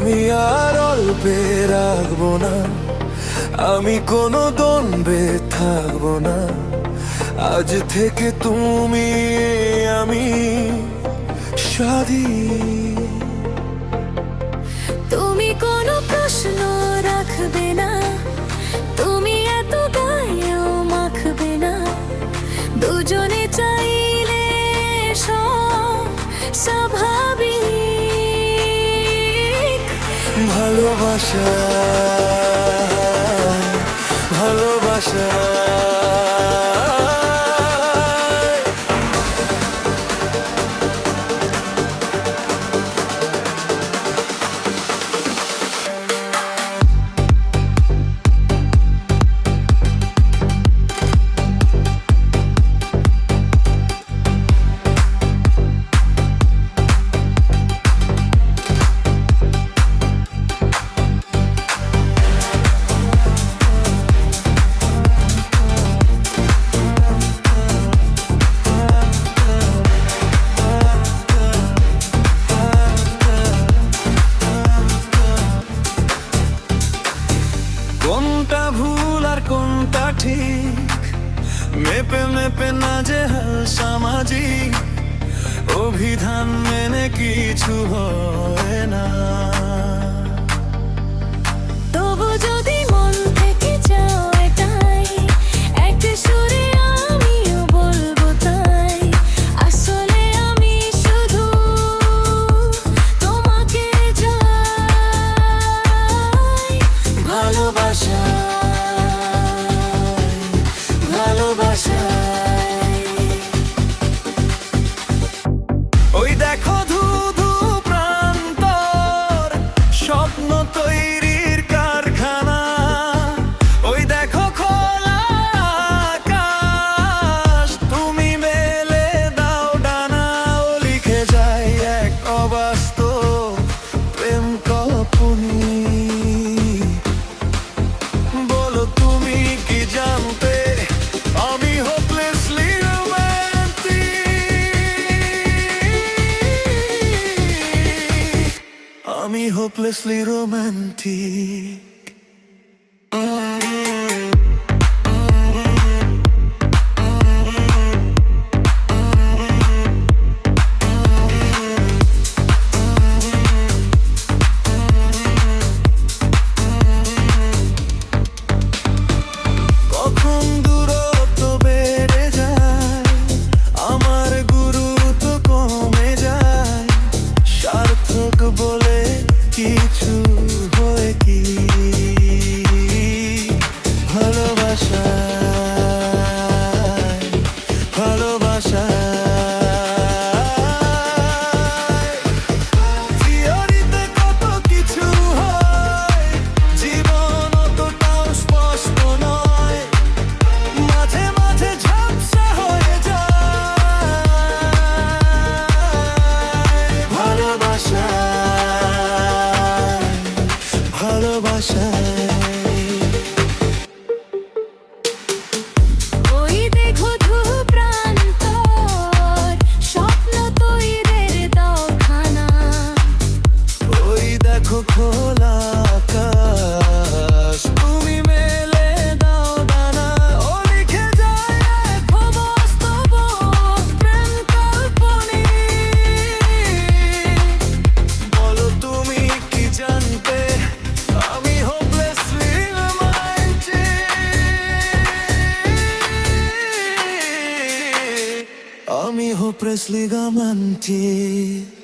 আমি আর অল্পে রাখবো না, আমি কোনো দ্বন্দ্বে থাকবো না। আজ থেকে তুমি আমি স্বাধীন। তুমি কোনো প্রশ্ন রাখবে না, তুমি এত গায়েও মাখবে না। দুজনে চাইলে সব স্বাভাবিক। ভালোবাসা ভালোবাসা কোনটা ভুল আর কোনটা ঠিক, মেপে মেপে না যে সামাজিক অভিধান মেনে কিছু হয় না। তবু যদি মন থেকে চাও এটাই, একটা সুরে আমিও বলবো তাই। আসলে আমি শুধু তোমাকে চাই। ভালোবাসা ভালোবাসা। ওই দেখো ধুধু প্রান্তর, স্বপ্ন তৈরির কারখানা। ওই দেখো খোলা আকাশ, তুমি মেলে দাও ডানা। ও লিখে যায় এক অবাস্তব প্রেম কল্পনী। বলো তুমি কি জানতে আমি হোপলেসলি রোম্যান্টিক, আমি হোপলেসলি রোম্যান্টিক। কখন দূরত্ব বেড়ে যায়, আমার গুরুত্ব কমে যায়। সার্থক বলে কিছু হয় কি? ভালোবাসা ভালোবাসা থিওরিতে কত কিছু হয়, জীবন অতটাও স্পষ্ট নয়। মাঝে মাঝে ঝাপসা হয়ে যায়। ভালোবাসা ভালোবাসা। ওই দেখো ধুধু প্রান্তর, স্বপ্ন তৈরির দোকানা। ওই দেখো খোলা আকাশ, তুমি মেলে দাও ডানা। ও লিখে যায় এক অবাস্তব প্রেম কল্পনী। বলো তুমি কি জানতে আমি হোপলেসলি রোম্যান্টিক, আমি হোপলেসলি রোম্যান্টিক।